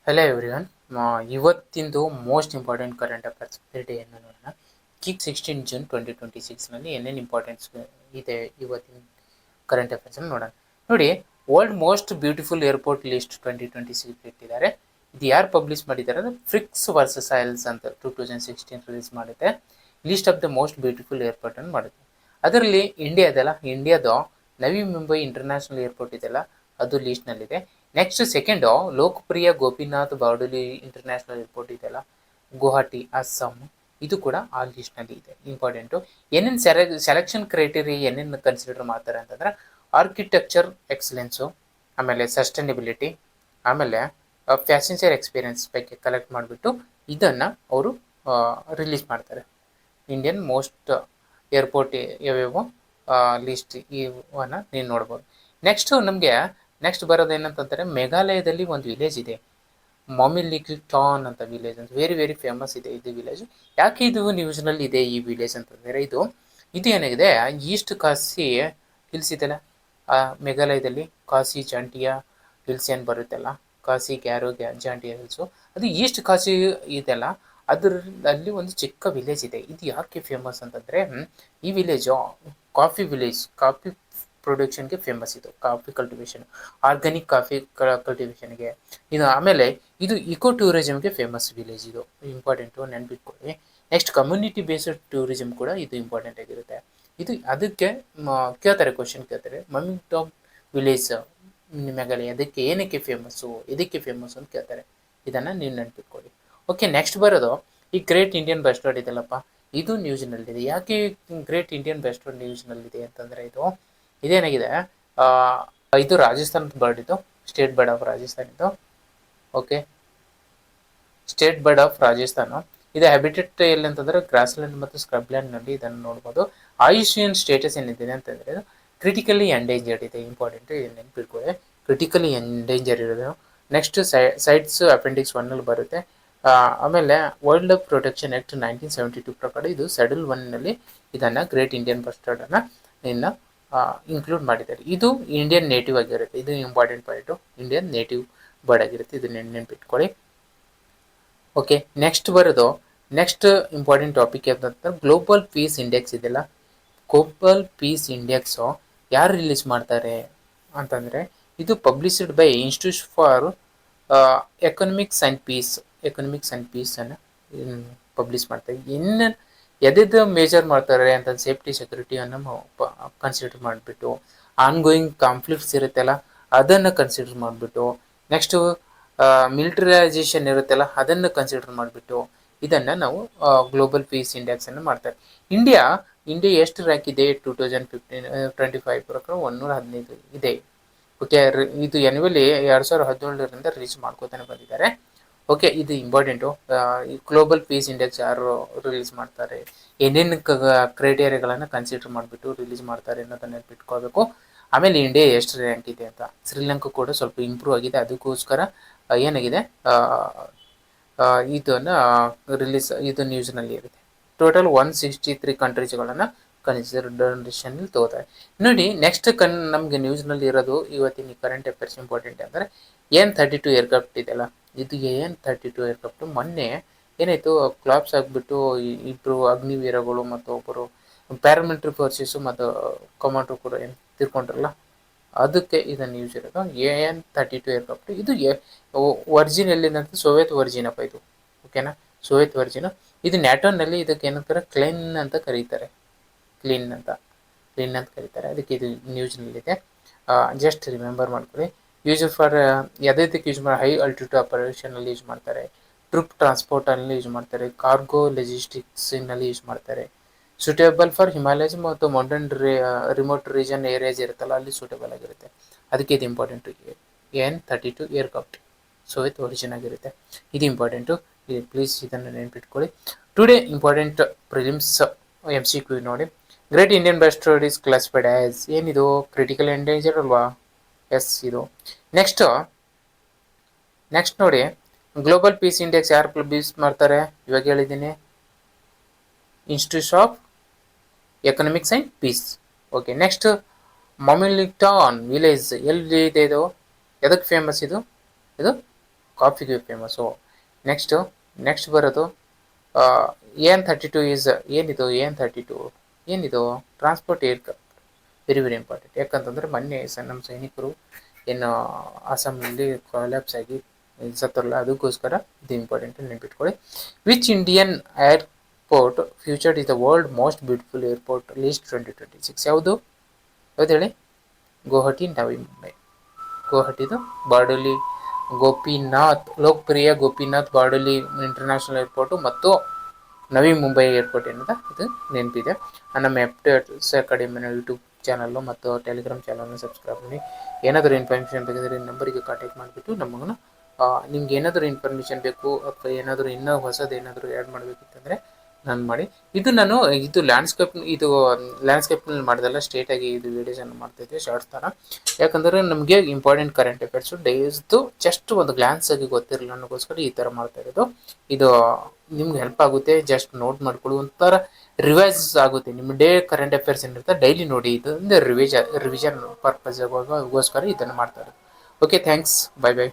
Hello everyone. ಇವತ್ತಿಂದು most important current affairs day ಅನ್ನು ನೋಡೋಣ. 16 ಜೂನ್ 2026ನಲ್ಲಿ ಏನೇನು ಇಂಪಾರ್ಟೆನ್ಸ್ ಇದೆ ಇವತ್ತಿನ ಕರೆಂಟ್ ಅಫೇರ್ಸ್ ಅನ್ನು ನೋಡೋಣ. ನೋಡಿ, world most beautiful airport list 2026 ಇಟ್ಟಿದ್ದಾರೆ. ಇದು ಯಾರು ಪಬ್ಲಿಷ್ ಮಾಡಿದ್ದಾರೆ ಅಂದರೆ ಫ್ರಿಕ್ಸ್ ವರ್ಸಸ್ ಐಲ್ಸ್ ಅಂತ 2016 ರಿಲೀಸ್ ಮಾಡುತ್ತೆ. List of the most beautiful airport ಅನ್ನು ಮಾಡುತ್ತೆ. ಅದರಲ್ಲಿ ಇಂಡಿಯಾದ ನವಿ ಮುಂಬೈ ಇಂಟರ್ನ್ಯಾಷನಲ್ ಏರ್ಪೋರ್ಟ್ ಇದೆಯಲ್ಲ, ಅದು ಲಿಸ್ಟ್ನಲ್ಲಿದೆ. Next second Lokapriya Gopinath Bordoloi international airport ಇದೆಯಲ್ಲ, ಗುವಾಹಟಿ, ಅಸ್ಸಾಂ, ಇದು ಕೂಡ ಆ ಲಿಸ್ಟ್ನಲ್ಲಿ ಇದೆ. ಇಂಪಾರ್ಟೆಂಟು ಏನೇನು ಸೆಲೆಕ್ಷನ್ ಕ್ರೈಟೀರಿಯಾ ಏನೇನು ಕನ್ಸಿಡರ್ ಮಾಡ್ತಾರೆ ಅಂತಂದ್ರೆ ಆರ್ಕಿಟೆಕ್ಚರ್ ಎಕ್ಸಲೆನ್ಸು, ಆಮೇಲೆ ಸಸ್ಟೈನಬಿಲಿಟಿ, ಆಮೇಲೆ ಪ್ಯಾಸೆಂಜರ್ ಎಕ್ಸ್ಪೀರಿಯನ್ಸ್ ಬಗ್ಗೆ ಕಲೆಕ್ಟ್ ಮಾಡಿಬಿಟ್ಟು ಇದನ್ನು ಅವರು ರಿಲೀಸ್ ಮಾಡ್ತಾರೆ. ಇಂಡಿಯನ್ ಮೋಸ್ಟ್ ಏರ್ಪೋರ್ಟ್ ಯಾವ್ಯಾವ ಲಿಸ್ಟ್ ಇವನ್ನ ನೀನು ನೋಡ್ಬೋದು. ನೆಕ್ಸ್ಟ್ ಬರೋದು ಏನಂತಂದರೆ ಮೇಘಾಲಯದಲ್ಲಿ ಒಂದು ವಿಲೇಜ್ ಇದೆ, ಮಾಮಿಲಿಕ್ಟಾನ್ ಅಂತ ವಿಲೇಜ್ ಅಂತ. ವೆರಿ ವೆರಿ ಫೇಮಸ್ ಇದೆ ಇದು ವಿಲೇಜ್. ಯಾಕೆ ಇದು ನ್ಯೂಸ್ನಲ್ಲಿ ಇದೆ ಈ ವಿಲೇಜ್ ಅಂತಂದರೆ, ಇದು ಏನಾಗಿದೆ, ಈಸ್ಟ್ ಕಾಶಿ ಹಿಲ್ಸ್ ಇದೆಯಲ್ಲ ಮೇಘಾಲಯದಲ್ಲಿ, ಕಾಶಿ ಜಾಂಟಿಯಾ ಹಿಲ್ಸ್ ಏನು ಬರುತ್ತಲ್ಲ, ಕಾಶಿ ಗ್ಯಾರೋ ಜಾಂಟಿಯಾ ಹಿಲ್ಸು, ಅದು ಈಸ್ಟ್ ಕಾಶಿ ಇದೆಲ್ಲ, ಅದರಲ್ಲಿ ಒಂದು ಚಿಕ್ಕ ವಿಲೇಜ್ ಇದೆ. ಇದು ಯಾಕೆ ಫೇಮಸ್ ಅಂತಂದರೆ, ಈ ವಿಲೇಜು ಕಾಫಿ ವಿಲೇಜ್, ಕಾಫಿ ಪ್ರೊಡಕ್ಷನ್ಗೆ ಫೇಮಸ್. ಇದು ಕಾಫಿ ಕಲ್ಟಿವೇಶನ್, ಆರ್ಗ್ಯಾನಿಕ್ ಕಾಫಿ ಕಲ್ಟಿವೇಶನ್ಗೆ ಇದು. ಆಮೇಲೆ ಇದು ಇಕೋ ಟೂರಿಸಮ್ಗೆ ಫೇಮಸ್ ವಿಲೇಜ್. ಇದು ಇಂಪಾರ್ಟೆಂಟು, ನೆನ್ಪಿಟ್ಕೊಳ್ಳಿ. ನೆಕ್ಸ್ಟ್ ಕಮ್ಯುನಿಟಿ ಬೇಸ್ಡ್ ಟೂರಿಸಮ್ ಕೂಡ ಇದು ಇಂಪಾರ್ಟೆಂಟ್ ಆಗಿರುತ್ತೆ. ಇದು ಅದಕ್ಕೆ ಕೇಳ್ತಾರೆ, ಕ್ವಶನ್ ಕೇಳ್ತಾರೆ, ಮಮಿಂಗ್ಟಾಂಗ್ ವಿಲೇಜ್ ಮೇಘಾಲಯ ಅದಕ್ಕೆ ಏನಕ್ಕೆ ಫೇಮಸ್ಸು, ಇದಕ್ಕೆ ಫೇಮಸ್ ಅಂತ ಕೇಳ್ತಾರೆ. ಇದನ್ನು ನೀವು ನೆನ್ಪಿಟ್ಕೊಳ್ಳಿ. ಓಕೆ, ನೆಕ್ಸ್ಟ್ ಬರೋದು ಈ ಗ್ರೇಟ್ ಇಂಡಿಯನ್ ಬಸ್ ರೋಡ್ ಇದೆಯಲ್ಲಪ್ಪ, ಇದು ನ್ಯೂಸ್ನಲ್ಲಿದೆ. ಯಾಕೆ ಗ್ರೇಟ್ ಇಂಡಿಯನ್ ಬಸ್ ರೋಡ್ ನ್ಯೂಸ್ನಲ್ಲಿದೆ ಅಂತಂದರೆ, ಇದೇನಾಗಿದೆ, ಇದು ರಾಜಸ್ಥಾನದ ಬರ್ಡ್, ಇದು ಸ್ಟೇಟ್ ಬರ್ಡ್ ಆಫ್ ರಾಜಸ್ಥಾನ್ ಇದು. Okay, state board of Rajasthan. ಇದು ಹ್ಯಾಬಿಟೆಟ್ ಎಲ್ಲಿ ಅಂತಂದರೆ ಗ್ರಾಸ್ಲ್ಯಾಂಡ್ ಮತ್ತು ಸ್ಕ್ರಬ್ಲ್ಯಾಂಡ್ನಲ್ಲಿ ಇದನ್ನು ನೋಡ್ಬೋದು. ಆಯುಷಿಯನ್ ಸ್ಟೇಟಸ್ ಏನಿದೆ ಅಂತಂದರೆ ಇದು ಕ್ರಿಟಿಕಲಿ ಎಂಡೇಂಜರ್ಡ್ ಇದೆ. ಇಂಪಾರ್ಟೆಂಟು, ನೆನ್ಪಿಟ್ಕೊಳ್ಳಿ, ಕ್ರಿಟಿಕಲಿ ಎಂಡೇಂಜರ್ ಇರೋದು. ನೆಕ್ಸ್ಟ್ ಸೈಟ್ಸ್ ಅಪೆಂಡಿಕ್ಸ್ 1ನಲ್ಲಿ ಬರುತ್ತೆ. ಆಮೇಲೆ ವೈಲ್ಡ್ ಲೈಫ್ ಪ್ರೊಟೆಕ್ಷನ್ ಆ್ಯಕ್ಟ್ 1972 ಪ್ರಕಾರ ಇದು ಶೆಡ್ಯೂಲ್ 1ನಲ್ಲಿ ಇದನ್ನು ಗ್ರೇಟ್ ಇಂಡಿಯನ್ ಬಸ್ ರೋಡನ್ನು ಇನ್ನು ಇನ್ಕ್ಲೂಡ್ ಮಾಡಿದ್ದಾರೆ. ಇದು ಇಂಡಿಯನ್ ನೇಟಿವ್ ಆಗಿರುತ್ತೆ. ಇದು important point, Indian native bird ಆಗಿರುತ್ತೆ. ಇದು ನೆನ್ಪಿಟ್ಕೊಳ್ಳಿ. ಓಕೆ, ನೆಕ್ಸ್ಟ್ ಇಂಪಾರ್ಟೆಂಟ್ ಟಾಪಿಕ್ ಏನಂತಂದ್ರೆ ಗ್ಲೋಬಲ್ ಪೀಸ್ ಇಂಡೆಕ್ಸ್ ಇದೆಯಲ್ಲ, ಗ್ಲೋಬಲ್ ಪೀಸ್ ಇಂಡೆಕ್ಸು ಯಾರು ರಿಲೀಸ್ ಮಾಡ್ತಾರೆ ಅಂತಂದರೆ, ಇದು published by institute for economics and ಪೀಸನ್ನು ಪಬ್ಲಿಷ್ ಮಾಡ್ತಾರೆ. ಎದ್ದು ಮೇಜರ್ ಮಾಡ್ತಾರೆ ಅಂತ ಸೇಫ್ಟಿ ಸೆಕ್ಯೂರಿಟಿಯನ್ನು ಕನ್ಸಿಡರ್ ಮಾಡಿಬಿಟ್ಟು, ಆನ್ಗೋಯಿಂಗ್ ಕಾನ್ಫ್ಲಿಕ್ಟ್ಸ್ ಇರುತ್ತಲ್ಲ ಅದನ್ನು ಕನ್ಸಿಡರ್ ಮಾಡಿಬಿಟ್ಟು, ನೆಕ್ಸ್ಟು ಮಿಲಿಟರೈಸೇಷನ್ ಇರುತ್ತಲ್ಲ ಅದನ್ನು ಕನ್ಸಿಡರ್ ಮಾಡಿಬಿಟ್ಟು ಇದನ್ನು ನಾವು ಗ್ಲೋಬಲ್ ಪೀಸ್ ಇಂಡೆಕ್ಸನ್ನು ಮಾಡ್ತಾರೆ. ಇಂಡಿಯಾ ಎಷ್ಟು ರ್ಯಾಂಕ್ ಇದೆ 2025 ಪ್ರಕಾರ 115 ಇದೆ. ಓಕೆ, ಇದು ಎನ್ಯುವಲಿ 2017ರಿಂದ ರೀಚ್ ಮಾಡ್ಕೋತಾನೆ ಬಂದಿದ್ದಾರೆ. ಓಕೆ, ಇದು ಇಂಪಾರ್ಟೆಂಟು. ಈ ಗ್ಲೋಬಲ್ ಪೀಸ್ ಇಂಡೆಕ್ಸ್ ಯಾರು ರಿಲೀಸ್ ಮಾಡ್ತಾರೆ, ಏನೇನು ಕ್ರೈಟೇರಿಯಾಗಳನ್ನು ಕನ್ಸಿಡರ್ ಮಾಡಿಬಿಟ್ಟು ರಿಲೀಸ್ ಮಾಡ್ತಾರೆ ಅನ್ನೋದನ್ನ ನೆನ್ಪಿಟ್ಕೋಬೇಕು. ಆಮೇಲೆ ಇಂಡಿಯಾ ಎಷ್ಟು ರ್ಯಾಂಕ್ ಇದೆ ಅಂತ. ಶ್ರೀಲಂಕಾ ಕೂಡ ಸ್ವಲ್ಪ ಇಂಪ್ರೂವ್ ಆಗಿದೆ, ಅದಕ್ಕೋಸ್ಕರ ಏನಾಗಿದೆ ಇದನ್ನು ಇದು ನ್ಯೂಸ್ನಲ್ಲಿ ಇರುತ್ತೆ. ಟೋಟಲ್ 163 ಕಂಟ್ರೀಸ್ಗಳನ್ನು ಕನ್ಸಿಡರೇಷನ್ನಲ್ಲಿ ತಗೋತಾರೆ. ನೋಡಿ, ನೆಕ್ಸ್ಟ್ ನಮಗೆ ನ್ಯೂಸ್ನಲ್ಲಿ ಇರೋದು ಇವತ್ತಿನ ಕರೆಂಟ್ ಅಫೇರ್ಸ್ ಇಂಪಾರ್ಟೆಂಟ್ ಅಂದರೆ AN-32 ಏರ್ಕ್ರಾಫ್ಟ್ ಇದೆಯಲ್ಲ, ಇದು AN-32 ಏರ್ಕ್ರಾಫ್ಟು ಮೊನ್ನೆ ಏನಾಯಿತು, ಕ್ಲಾಪ್ಸ್ ಆಗಿಬಿಟ್ಟು ಇಬ್ಬರು ಅಗ್ನಿವೀರಗಳು ಮತ್ತು ಒಬ್ಬರು ಪ್ಯಾರಾಮಿಲಿಟರಿ ಫೋರ್ಸಸ್ಸು ಮತ್ತು ಕಮಾಂಡ್ರು ಕೂಡ ಏನು ತಿರ್ಕೊಂಡ್ರಲ್ಲ, ಅದಕ್ಕೆ ಇದನ್ನು ನ್ಯೂಸ್ ಇರೋದು. AN-32 ಏರ್ಕ್ರಾಫ್ಟ್ ಇದು ವರ್ಜಿನ್ ಎಲ್ಲಿಂದಂತ ಸೋವಿಯತ್ ವರ್ಜಿನಪ್ಪ ಇದು. ಓಕೆನಾ, ಸೋವಿಯತ್ ವರ್ಜಿನ್. ಇದು ನ್ಯಾಟೋನಲ್ಲಿ ಇದಕ್ಕೆ ಏನಂತಾರೆ, ಕ್ಲೈನ್ ಅಂತ ಕರೀತಾರೆ. ಅದಕ್ಕೆ ಇದು ನ್ಯೂಸ್ನಲ್ಲಿದೆ. ಜಸ್ಟ್ ರಿಮೆಂಬರ್ ಮಾಡ್ಕೊಳ್ಳಿ. ಯೂಸ್ ಫಾರ್ ಯಾವುದಕ್ಕೆ ಯೂಸ್ ಮಾಡಿ, ಹೈ ಅಲ್ಟಿಟ್ಯೂಡ್ ಆಪರೇಷನಲ್ಲಿ ಯೂಸ್ ಮಾಡ್ತಾರೆ, ಟ್ರೂಪ್ ಟ್ರಾನ್ಸ್ಪೋರ್ಟಲ್ಲಿ ಯೂಸ್ ಮಾಡ್ತಾರೆ, ಕಾರ್ಗೋ ಲಾಜಿಸ್ಟಿಕ್ಸ್ನಲ್ಲಿ ಯೂಸ್ ಮಾಡ್ತಾರೆ, ಸೂಟೇಬಲ್ ಫಾರ್ ಹಿಮಾಲಯಸ್ ಮತ್ತು ಮೌಂಟೇನ್ ರಿಮೋಟ್ ರೀಜನ್ ಏರಿಯಾಸ್ ಇರುತ್ತಲ್ಲ ಅಲ್ಲಿ ಸೂಟೇಬಲ್ ಆಗಿರುತ್ತೆ. ಅದಕ್ಕೆ ಇದು important. AN-32 aircraft Soviet origin ಆಗಿರುತ್ತೆ. ಇದು ಇಂಪಾರ್ಟೆಂಟು, ಪ್ಲೀಸ್ ಇದನ್ನು ನೆನ್ಪಿಟ್ಕೊಳ್ಳಿ. ಟುಡೇ ಇಂಪಾರ್ಟೆಂಟ್ ಪ್ರಿಲಿಮ್ಸ್ MCQ ನೋಡಿ. Great Indian bustard is classified as, ಏನಿದು ಕ್ರಿಟಿಕಲ್ ಎಂಡೇಂಜರ್ ಅಲ್ವಾ? ಎಸ್ ಇದು. ನೆಕ್ಸ್ಟ್ ನೋಡಿ, ಗ್ಲೋಬಲ್ ಪೀಸ್ ಇಂಡೆಕ್ಸ್ ಯಾರು ಪಬ್ಲಿಷ್ ಮಾಡ್ತಾರೆ, ಇವಾಗ ಹೇಳಿದ್ದೀನಿ, institute of economics and peace. Okay, next ಮಾಮಿಲಿಕ್ಟಾನ್ ವಿಲೇಜ್ ಎಲ್ಲಿ ಇದೆ, ಇದು ಎದಕ್ಕೆ ಫೇಮಸ್, ಇದು ಕಾಫಿಗೆ ಫೇಮಸ್ಸು. ನೆಕ್ಸ್ಟ್ ಬರೋದು AN-32 ಈಸ್ ಏನಿದು AN-32 ಏನಿದು transport aircraft. Very very important. ಯಾಕಂತಂದರೆ ಮೊನ್ನೆ ನಮ್ಮ ಸೈನಿಕರು ಏನು ಅಸ್ಸಾಂನಲ್ಲಿ ಕೊಲ್ಯಾಪ್ಸ್ ಆಗಿ ಸತ್ತರಲ್ಲ, ಅದಕ್ಕೋಸ್ಕರ ಇದು ಇಂಪಾರ್ಟೆಂಟ್ ನೆನ್ಪಿಟ್ಕೊಳ್ಳಿ. Which Indian airport featured is the world most beautiful airport list 2026? ಯಾವುದು ಹೇಳಿ? ಗುವಾಹಟಿ, ನವಿ ಮುಂಬೈ. ಗುವಾಹಟಿದು ಬಾರ್ಡೋಲಿ ಗೋಪಿನಾಥ್, ಲೋಕಪ್ರಿಯ ಗೋಪಿನಾಥ್ ಬಾರ್ಡೋಲಿ ಇಂಟರ್ನ್ಯಾಷನಲ್ ಏರ್ಪೋರ್ಟು ಮತ್ತು ನವಿ ಮುಂಬೈ ಏರ್ಪೋರ್ಟ್ ಎನ್ನುವುದು ಇದು ನೆನಪಿದೆ. ನಮ್ಮ ಅಪ್ಡೇಟ್ಸ್ ಅಕಾಡೆಮಿನ ಯೂಟ್ಯೂಬ್ ಚಾನಲ್ಲು ಮತ್ತು ಟೆಲಿಗ್ರಾಮ್ ಚಾನಲ್ನ ಸಬ್ಸ್ಕ್ರೈಬ್ ಮಾಡಿ. ಏನಾದರೂ ಇನ್ಫಾರ್ಮೇಷನ್ ಬೇಕಿದ್ರೆ ನಂಬರಿಗೆ ಕಾಂಟ್ಯಾಕ್ಟ್ ಮಾಡಿಬಿಟ್ಟು ನಮಗನ್ನು ನಿಮ್ಗೆ ಏನಾದರೂ ಇನ್ಫಾರ್ಮೇಷನ್ ಬೇಕು ಅಥವಾ ಏನಾದರೂ ಇನ್ನೂ ಹೊಸದು ಏನಾದರೂ ಆ್ಯಡ್ ಮಾಡಬೇಕಿತ್ತಂದರೆ ನಾನು ಮಾಡಿ. ಇದು ಲ್ಯಾಂಡ್ಸ್ಕೇಪ್ನಲ್ಲಿ ಮಾಡಿದೆಲ್ಲ ಸ್ಟ್ರೇಟಾಗಿ ಇದು ವೀಡಿಯೋಸನ್ನು ಮಾಡ್ತಾಯಿದ್ದೆ ಶಾರ್ಟ್ಸ್ ಥರ. ಯಾಕಂದರೆ ನಮಗೆ ಇಂಪಾರ್ಟೆಂಟ್ ಕರೆಂಟ್ ಅಫೇರ್ಸು ಡೇಸ್ದು ಜಸ್ಟ್ ಒಂದು ಗ್ಲಾನ್ಸ್ ಆಗಿ ಗೊತ್ತಿರಲಿಲ್ಲ ಅನ್ನೋಕ್ಕೋಸ್ಕರ ಈ ಥರ ಮಾಡ್ತಾ ಇರೋದು. ಇದು ನಿಮ್ಗೆ ಹೆಲ್ಪ್ ಆಗುತ್ತೆ. ಜಸ್ಟ್ ನೋಟ್ ಮಾಡ್ಕೊಳ್ಳಿ, ಒಂಥರ ರಿವೈಸ್ ಆಗುತ್ತೆ. ನಿಮ್ಮ ಕರೆಂಟ್ ಅಫೇರ್ಸ್ ಏನಿರುತ್ತೆ ಡೈಲಿ ನೋಡಿ. ಇದು ರಿವಿಷನ್ ಪರ್ಪಸ್ಗೋಸ್ಕರ ಇದನ್ನು ಮಾಡ್ತಾ ಇರೋದು. Okay, thanks, bye bye.